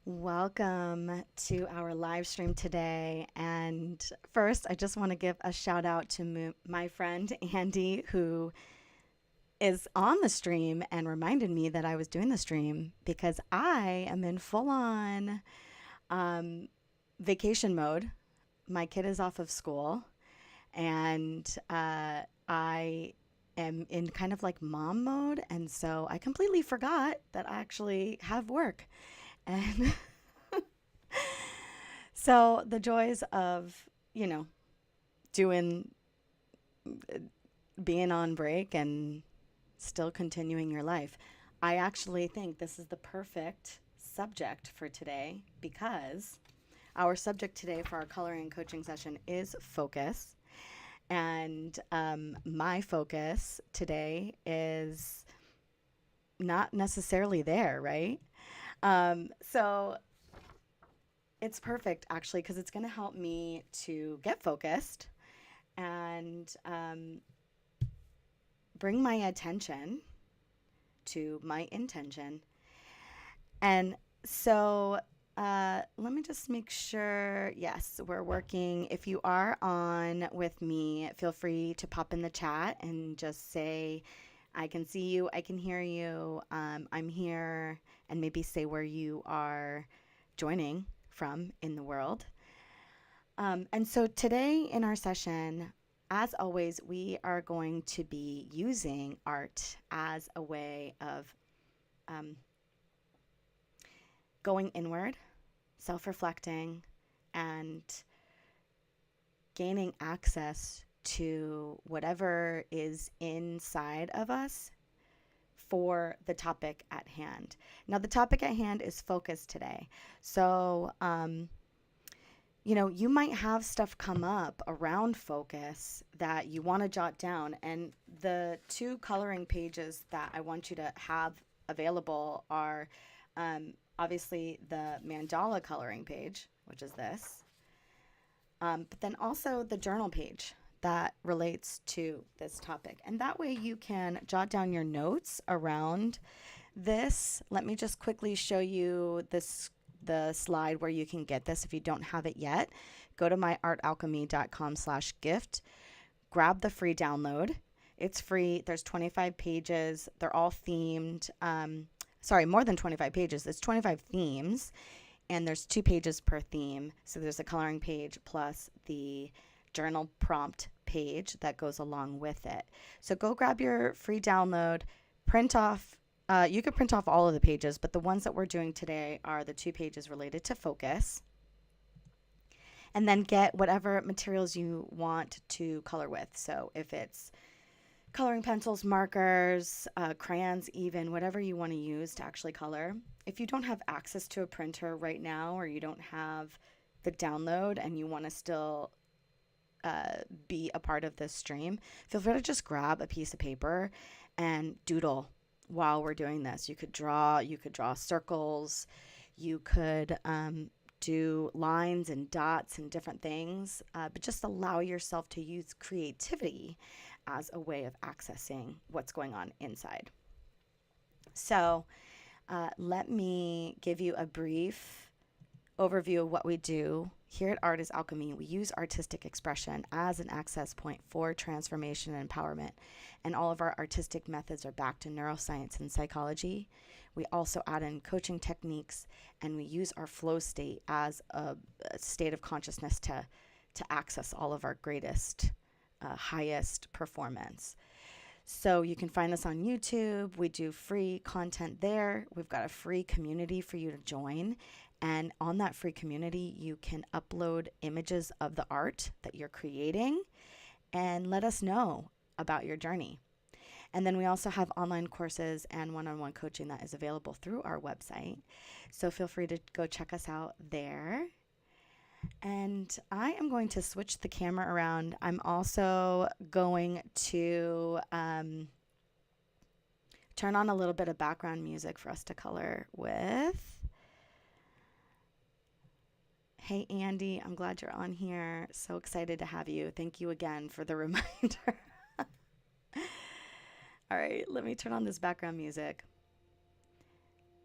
Welcome to our live stream today. And first, I just want to give a shout out to my friend Andy, who is on the stream and reminded me that I was doing the stream because I am in full on um, vacation mode. My kid is off of school, and I am in kind of like mom mode. And so I completely forgot that I actually have work. And so the joys of, you know, doing, being on break and still continuing your life. I actually think this is the perfect subject for today because our subject today for our coloring and coaching session is focus. And my focus today is not necessarily there, right? So it's perfect actually because it's going to help me to get focused and bring my attention to my intention. And so let me just make sure. Yes, we're working. If you are on with me, feel free to pop in the chat and just say, I can see you, I can hear you, I'm here, and maybe say where you are joining from in the world. And so today in our session, as always, we are going to be using art as a way of um, going inward, self reflecting, and gaining access to whatever is inside of us for the topic at hand. Now, the topic at hand is focus today. So, you might have stuff come up around focus that you want to jot down. And the two coloring pages that I want you to have available are obviously the mandala coloring page, which is this, but then also the journal page that relates to this topic. And that way you can jot down your notes around this. Let me just quickly show you the slide where you can get this if you don't have it yet. Go to my artalchemy.com/gift. Grab the free download. It's free. There's 25 pages. They're all themed. Sorry, more than 25 pages. It's 25 themes, and there's 2 pages per theme. So there's a coloring page plus the journal prompt page that goes along with it. So go grab your free download, print off. You could print off all of the pages, but the ones that we're doing today are the 2 pages related to focus. And then get whatever materials you want to color with. So if it's coloring pencils, markers, crayons, even whatever you want to use to actually color. If you don't have access to a printer right now, or you don't have the download and you want to still be a part of this stream, feel free to just grab a piece of paper and doodle while we're doing this. You could draw circles, you could do lines and dots and different things, but just allow yourself to use creativity as a way of accessing what's going on inside. So let me give you a brief overview of what we do. Here at Art Alchemy, we use artistic expression as an access point for transformation and empowerment. And all of our artistic methods are backed in neuroscience and psychology. We also add in coaching techniques, and we use our flow state as a state of consciousness to access all of our greatest, highest performance. So you can find us on YouTube. We do free content there. We've got a free community for you to join. And on that free community, you can upload images of the art that you're creating and let us know about your journey. And then we also have online courses and one-on-one coaching that is available through our website. So feel free to go check us out there. And I am going to switch the camera around. I'm also going to turn on a little bit of background music for us to color with. Hey, Andy, I'm glad you're on here. So excited to have you. Thank you again for the reminder. All right, let me turn on this background music.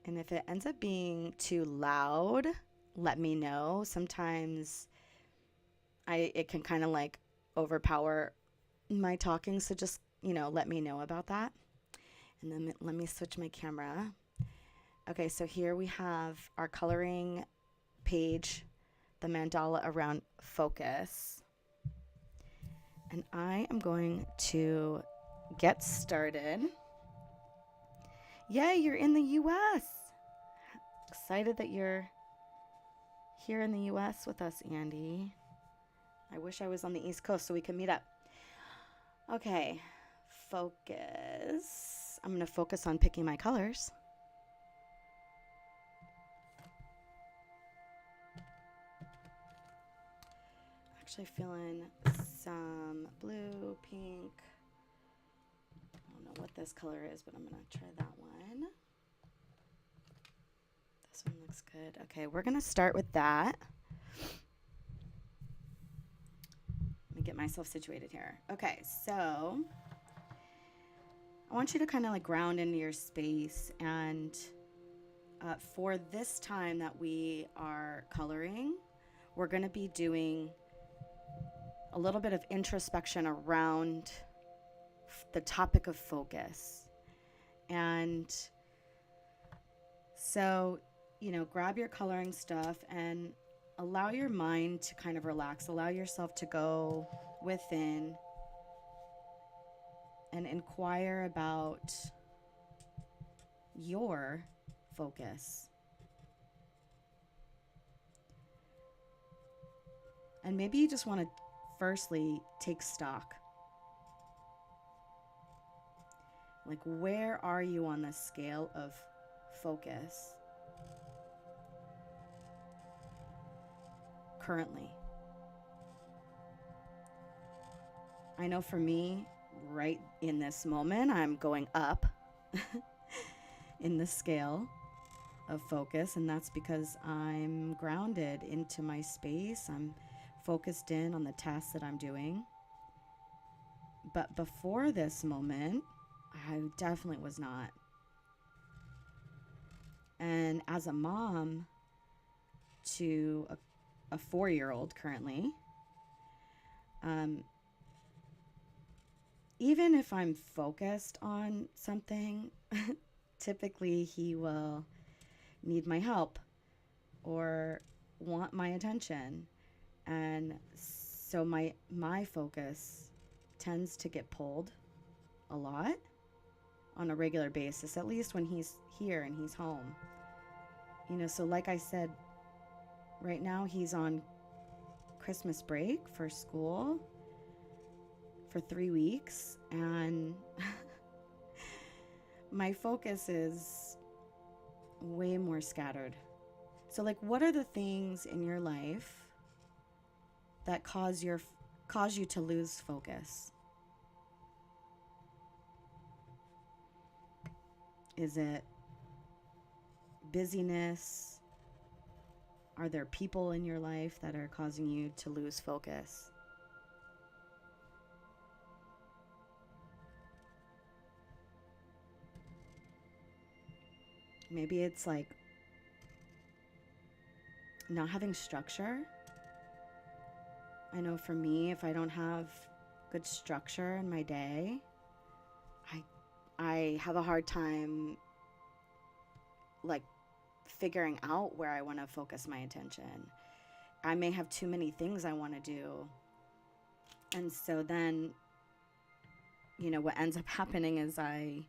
And if it ends up being too loud, let me know. Sometimes it can kind of like overpower my talking, so just, let me know about that. And then let me switch my camera. Okay, so here we have our coloring page, the mandala around focus. And I am going to get started. Yay, you're in the US. Excited that you're here in the US with us, Andy. I wish I was on the East Coast so we could meet up. Okay, focus. I'm going to focus on picking my colors. Actually feeling some blue, pink. I don't know what this color is, but I'm going to try that one. This one looks good. Okay, we're going to start with that. Let me get myself situated here. Okay, so I want you to kind of like ground into your space, and for this time that we are coloring, we're going to be doing a little bit of introspection around the topic of focus. And so, grab your coloring stuff and allow your mind to kind of relax. Allow yourself to go within and inquire about your focus. And maybe you just want to firstly take stock. Like, where are you on the scale of focus currently? I know for me, right in this moment, I'm going up in the scale of focus, and that's because I'm grounded into my space. I'm focused in on the tasks that I'm doing. But before this moment, I definitely was not. And as a mom to a 4-year-old currently, even if I'm focused on something, typically he will need my help or want my attention. And so my focus tends to get pulled a lot on a regular basis, at least when he's here and he's home. So like I said, right now he's on Christmas break for school for 3 weeks, and my focus is way more scattered. So like, what are the things in your life that cause you to lose focus? Is it busyness? Are there people in your life that are causing you to lose focus? Maybe it's like not having structure. I know for me, if I don't have good structure in my day, I have a hard time like figuring out where I want to focus my attention. I may have too many things I want to do. And so then, what ends up happening is I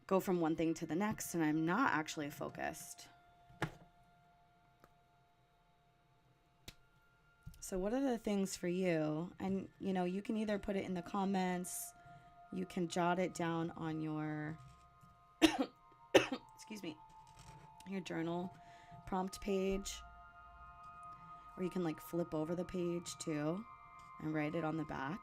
go from one thing to the next and I'm not actually focused. So what are the things for you? And, you can either put it in the comments, you can jot it down on your, excuse me, your journal prompt page, or you can like flip over the page too and write it on the back.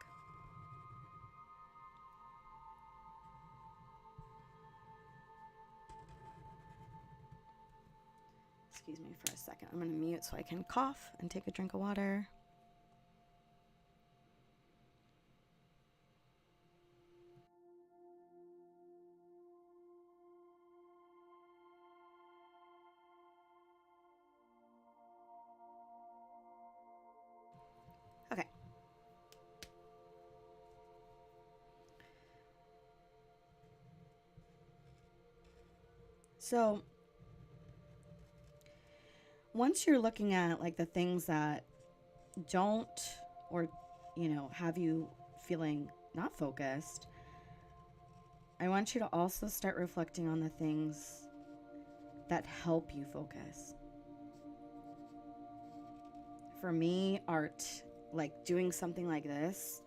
Excuse me for a second. I'm going to mute so I can cough and take a drink of water. So once you're looking at like the things that don't, or, have you feeling not focused, I want you to also start reflecting on the things that help you focus. For me, art, like doing something like this,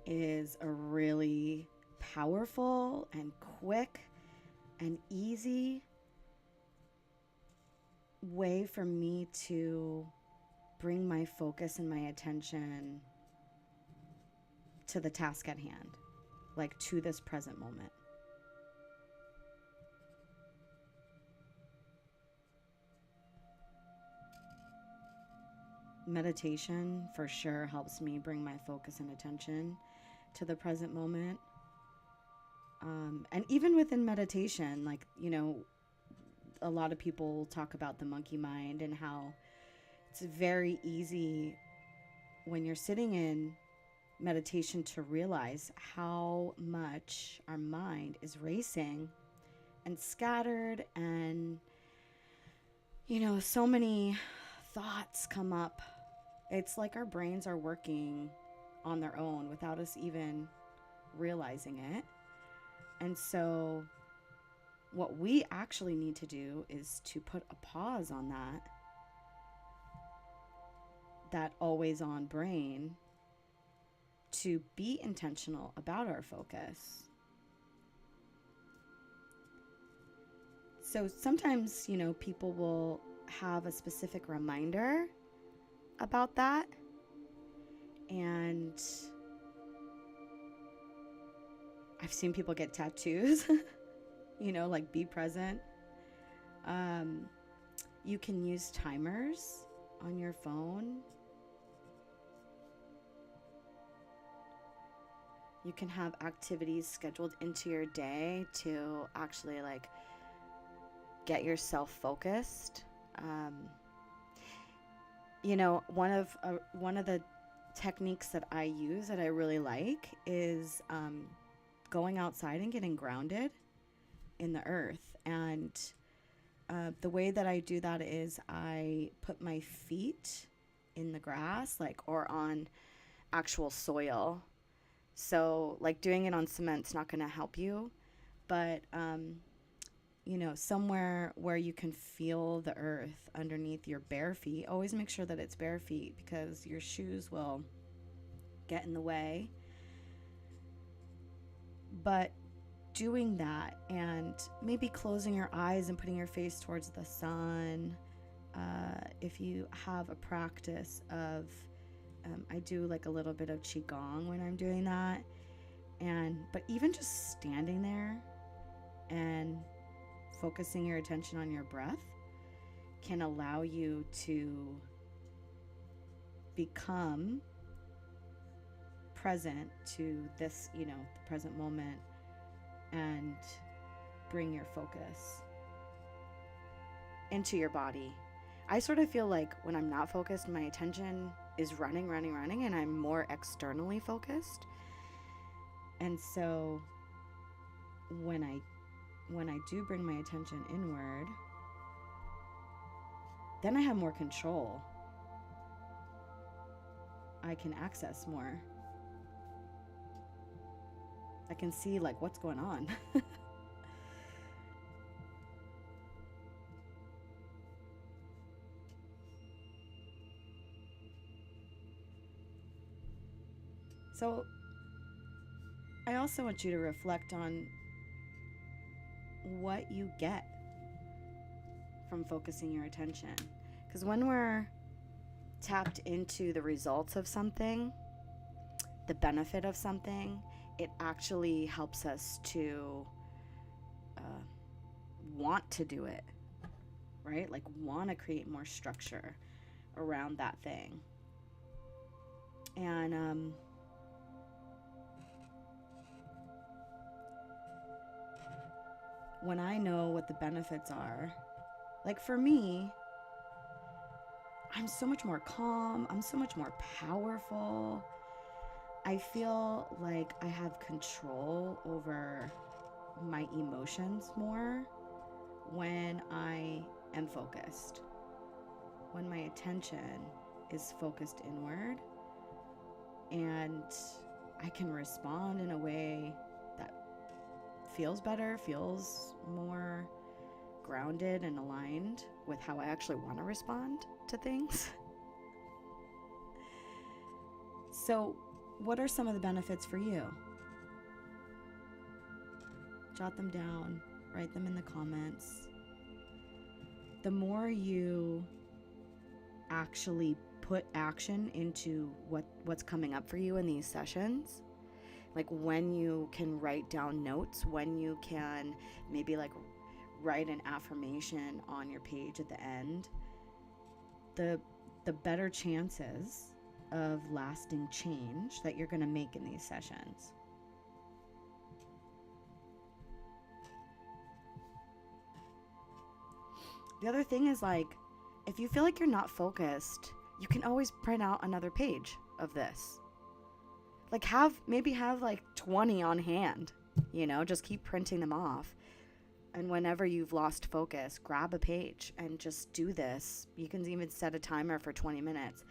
is a really powerful and quick and easy way for me to bring my focus and my attention to the task at hand, like to this present moment. Meditation for sure helps me bring my focus and attention to the present moment. And even within meditation, like, a lot of people talk about the monkey mind and how it's very easy when you're sitting in meditation to realize how much our mind is racing and scattered, and so many thoughts come up. It's like our brains are working on their own without us even realizing it. And so what we actually need to do is to put a pause on that always on brain, to be intentional about our focus. So sometimes, people will have a specific reminder about that. And I've seen people get tattoos, like be present. You can use timers on your phone. You can have activities scheduled into your day to actually like get yourself focused. One of the techniques that I use that I really like is going outside and getting grounded in the earth. And the way that I do that is I put my feet in the grass, or on actual soil. So like doing it on cement's not going to help you, but somewhere where you can feel the earth underneath your bare feet. Always make sure that it's bare feet because your shoes will get in the way. But doing that and maybe closing your eyes and putting your face towards the sun. If you have a practice of, I do like a little bit of qigong when I'm doing that. But even just standing there and focusing your attention on your breath can allow you to become present to this, the present moment, and bring your focus into your body. I sort of feel like when I'm not focused, my attention is running, and I'm more externally focused. And so when I do bring my attention inward, then I have more control. I can access more. I can see like what's going on. So I also want you to reflect on what you get from focusing your attention. Because when we're tapped into the results of something, the benefit of something, it actually helps us to want to do it, right? Like want to create more structure around that thing. And when I know what the benefits are, like for me, I'm so much more calm. I'm so much more powerful. I feel like I have control over my emotions more. when I am focused, when my attention is focused inward, and I can respond in a way that feels better, feels more grounded and aligned with how I actually want to respond to things. So, what are some of the benefits for you? Jot them down, write them in the comments. The more you actually put action into what's coming up for you in these sessions, like when you can write down notes, when you can maybe like write an affirmation on your page at the end, the better chances of lasting change that you're going to make in these sessions. The other thing is, like, if you feel like you're not focused, you can always print out another page of this. Like maybe have like 20 on hand, just keep printing them off. And whenever you've lost focus, grab a page and just do this. You can even set a timer for 20 minutes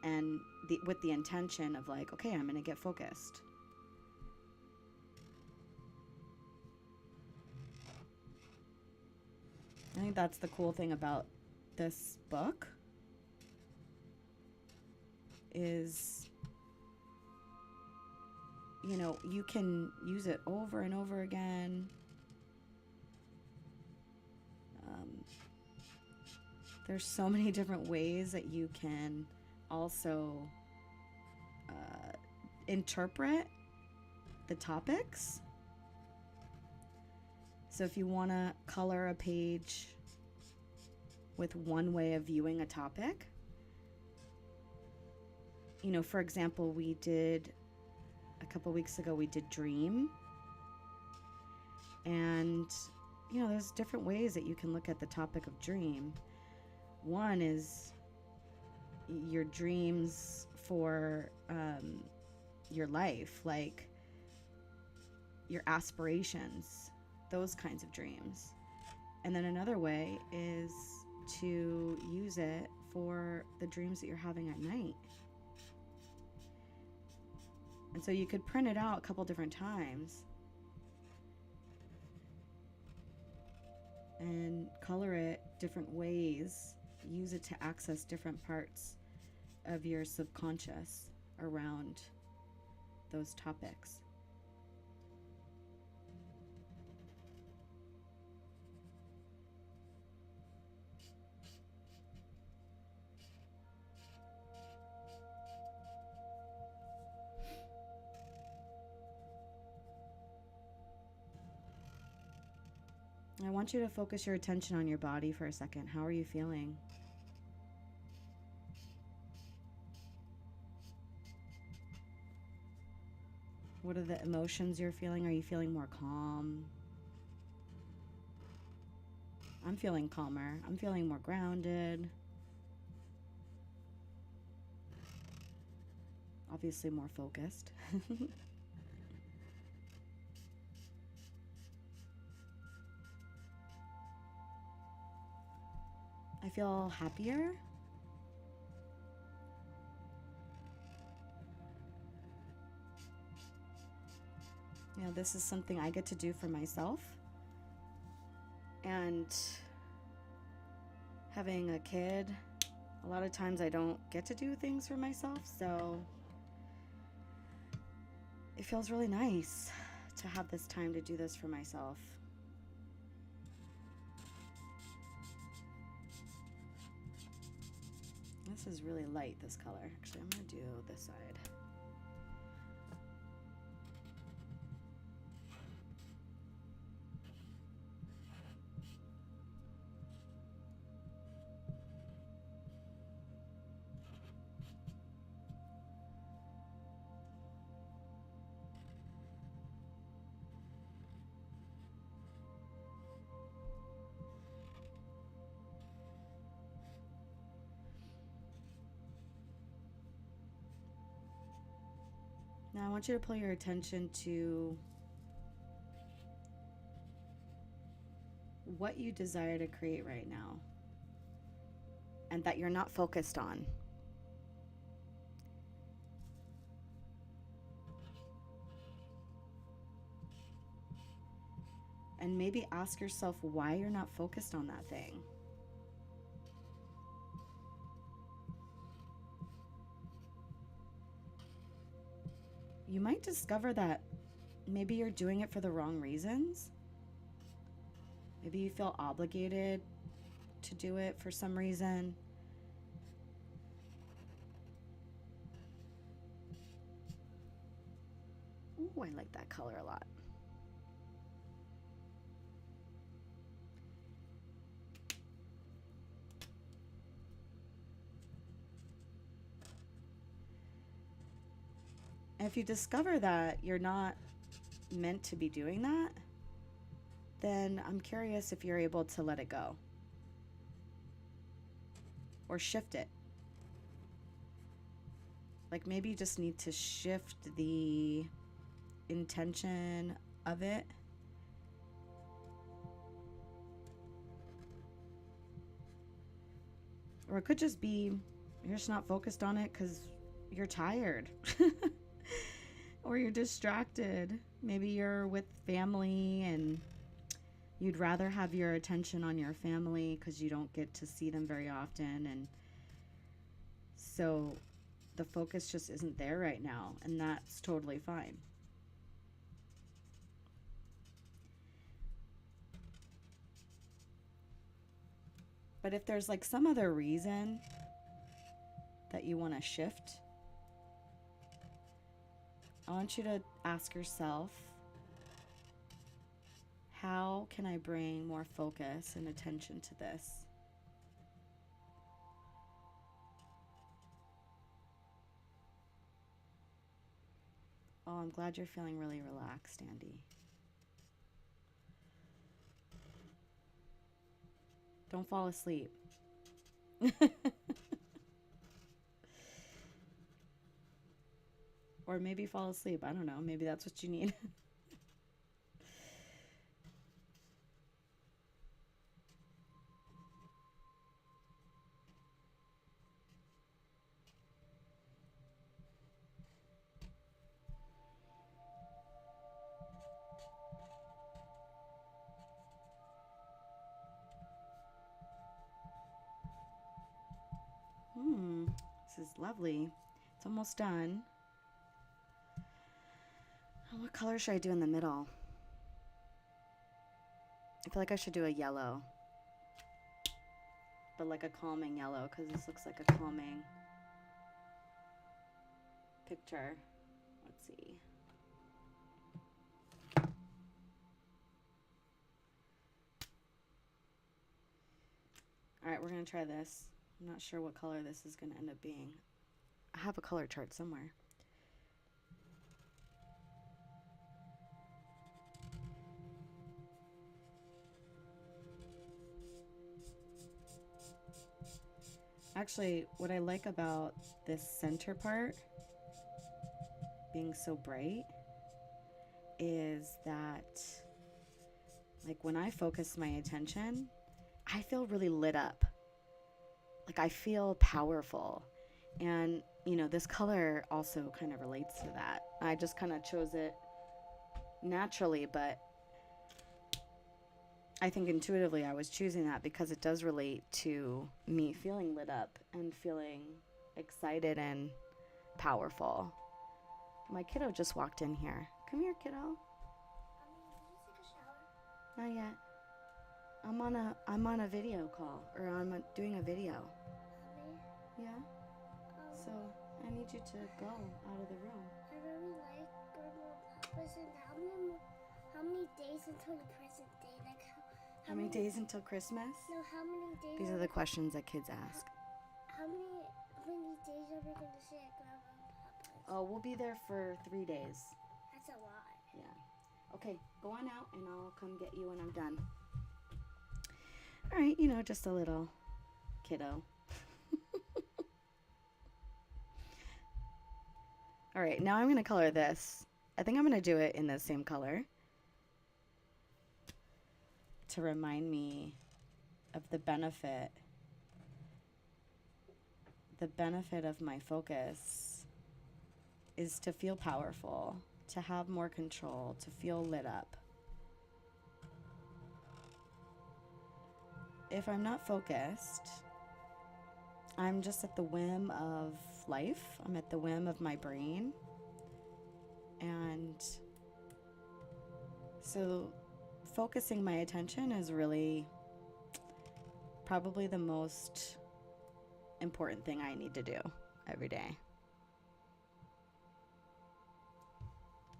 and with the intention of like, okay, I'm going to get focused. I think that's the cool thing about this book is, you can use it over and over again. There's so many different ways that you can also interpret the topics. So if you want to color a page with one way of viewing a topic, for example, we did a couple weeks ago, we did dream. And, there's different ways that you can look at the topic of dream. One is your dreams for your life, like your aspirations, those kinds of dreams. And then another way is to use it for the dreams that you're having at night. And so you could print it out a couple different times and color it different ways. Use it to access different parts of your subconscious around those topics. I want you to focus your attention on your body for a second. How are you feeling? What are the emotions you're feeling? Are you feeling more calm? I'm feeling calmer. I'm feeling more grounded. Obviously more focused. I feel happier. This is something I get to do for myself. And having a kid, a lot of times I don't get to do things for myself, so it feels really nice to have this time to do this for myself. This is really light, this color. Actually, I'm going to do this side. Now I want you to pull your attention to what you desire to create right now and that you're not focused on. And maybe ask yourself why you're not focused on that thing. You might discover that maybe you're doing it for the wrong reasons. Maybe you feel obligated to do it for some reason. Ooh, I like that color a lot. And if you discover that you're not meant to be doing that, then I'm curious if you're able to let it go or shift it. Like maybe you just need to shift the intention of it. Or it could just be you're just not focused on it because you're tired. Or you're distracted. Maybe you're with family and you'd rather have your attention on your family because you don't get to see them very often. And so the focus just isn't there right now. And that's totally fine. But if there's like some other reason that you want to shift, I want you to ask yourself, how can I bring more focus and attention to this? Oh, I'm glad you're feeling really relaxed, Andy. Don't fall asleep. Or maybe fall asleep. I don't know. Maybe that's what you need. This is lovely. It's almost done. What color should I do in the middle? I feel like I should do a yellow. But like a calming yellow, because this looks like a calming picture. Let's see. All right, we're going to try this. I'm not sure what color this is going to end up being. I have a color chart somewhere. Actually, what I like about this center part being so bright is that, like, when I focus my attention, I feel really lit up. Like, I feel powerful. And, you know, this color also kind of relates to that. I just kind of chose it naturally, but I think intuitively I was choosing that because it does relate to me feeling lit up and feeling excited and powerful. My kiddo just walked in here. Come here, kiddo. Did you take a shower? Not yet. I'm on a video call, or I'm doing a video. Yeah. So I need you to go out of the room. I really like Grandma and Papa's. And how many days until the present day? Like how many days until Christmas? No, how many days? These are the questions that kids ask. How many days are we going to stay at Grandma and Papa's? Oh, we'll be there for 3 days. That's a lot. Yeah. Okay, go on out and I'll come get you when I'm done. All right, you know, just a little kiddo. All right, now I'm going to color this. I think I'm going to do it in the same color to remind me of the benefit of my focus is to feel powerful, to have more control, to feel lit up. If I'm not focused, I'm just at the whim of life. I'm at the whim of my brain. And so focusing my attention is really probably the most important thing I need to do every day.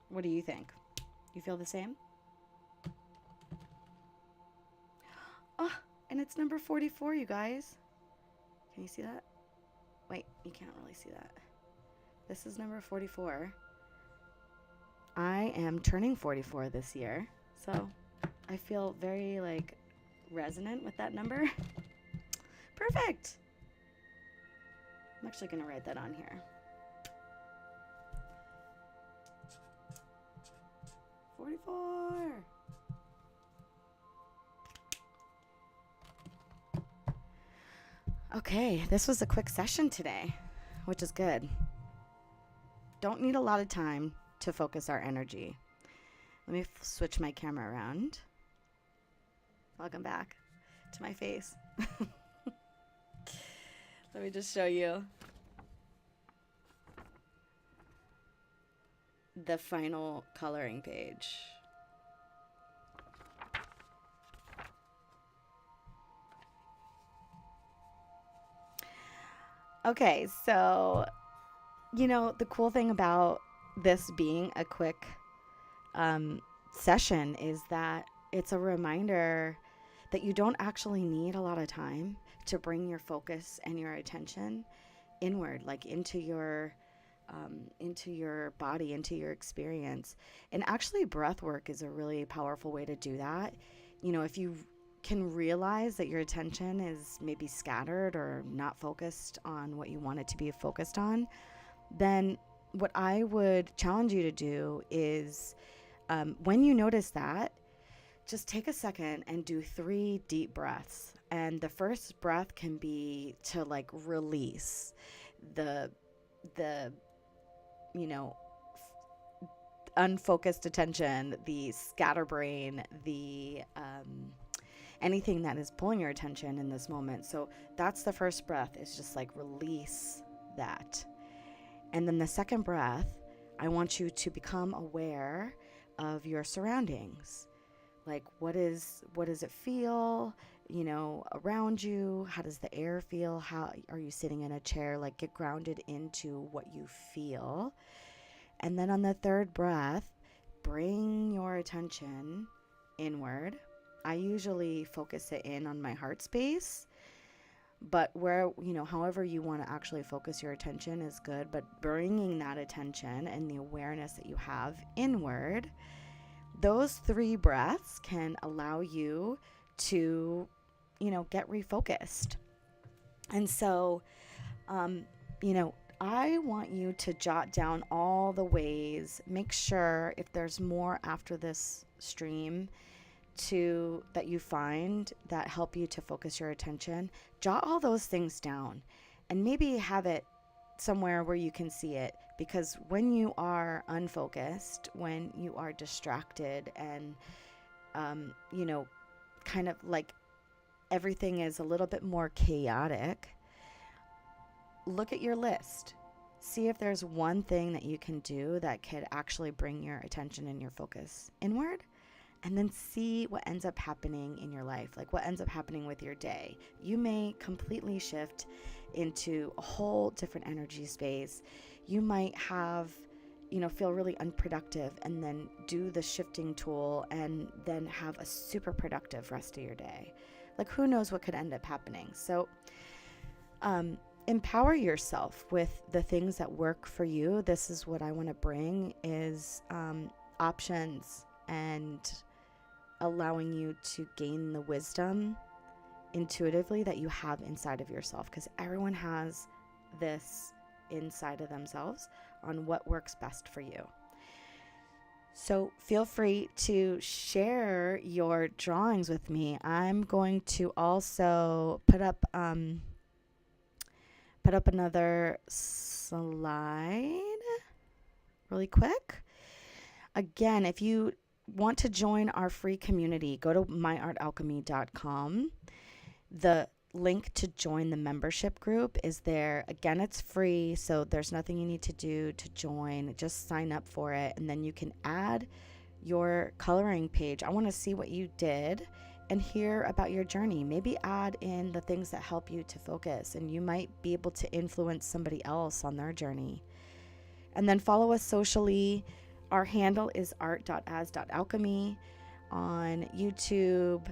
What do you think? You feel the same? Oh, and it's number 44, you guys. Can you see that? Wait, you can't really see that. This is number 44. I am turning 44 this year, so I feel very like resonant with that number. Perfect. I'm actually going to write that on here. 44. Okay, this was a quick session today, which is good. Don't need a lot of time to focus our energy. Let me switch my camera around. Welcome back to my face. Let me just show you the final coloring page. Okay, so, the cool thing about this being a quick session is that it's a reminder that you don't actually need a lot of time to bring your focus and your attention inward, like into your body, into your experience. And actually breath work is a really powerful way to do that. If you can realize that your attention is maybe scattered or not focused on what you want it to be focused on, then what I would challenge you to do is when you notice that, just take a second and do 3 deep breaths. And the first breath can be to like release the unfocused attention, the scatterbrain, the anything that is pulling your attention in this moment. So that's the first breath, is just like release that. And then the second breath, I want you to become aware of your surroundings. Like what does it feel, around you? How does the air feel? How are you sitting in a chair? Like get grounded into what you feel. And then on the third breath, bring your attention inward. I usually focus it in on my heart space, but however you want to actually focus your attention is good, but bringing that attention and the awareness that you have inward, those 3 breaths can allow you to, get refocused. And so, I want you to jot down all the ways, make sure if there's more after this stream that you find that help you to focus your attention, jot all those things down and maybe have it somewhere where you can see it. Because when you are unfocused, when you are distracted and, kind of like everything is a little bit more chaotic, look at your list. See if there's one thing that you can do that could actually bring your attention and your focus inward. And then see what ends up happening in your life, like what ends up happening with your day. You may completely shift into a whole different energy space. You might have, feel really unproductive and then do the shifting tool and then have a super productive rest of your day. Like who knows what could end up happening. So empower yourself with the things that work for you. This is what I want to bring is options and allowing you to gain the wisdom intuitively that you have inside of yourself, because everyone has this inside of themselves on what works best for you. So feel free to share your drawings with me. I'm going to also put up another slide really quick. Again, if you want to join our free community, go to myartalchemy.com. The link to join the membership group is there. Again, it's free, so there's nothing you need to do to join. Just sign up for it, and then you can add your coloring page. I want to see what you did and hear about your journey. Maybe add in the things that help you to focus, and you might be able to influence somebody else on their journey. And then follow us socially. Our handle is art.as.alchemy on YouTube,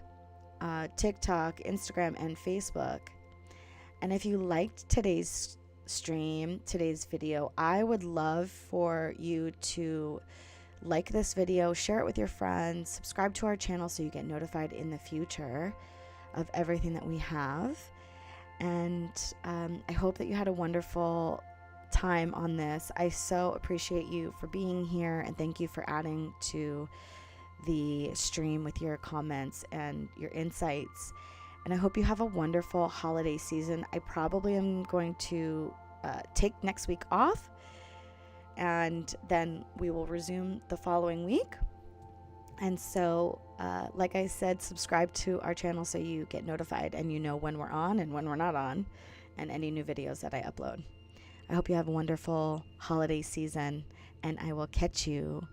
TikTok, Instagram, and Facebook. And if you liked today's stream, today's video, I would love for you to like this video, share it with your friends, subscribe to our channel so you get notified in the future of everything that we have. And I hope that you had a wonderful time on this. I so appreciate you for being here, and thank you for adding to the stream with your comments and your insights. And I hope you have a wonderful holiday season. I probably am going to take next week off, and then we will resume the following week. And so like I said, subscribe to our channel so you get notified and you know when we're on and when we're not on, and any new videos that I upload. I hope you have a wonderful holiday season, and I will catch you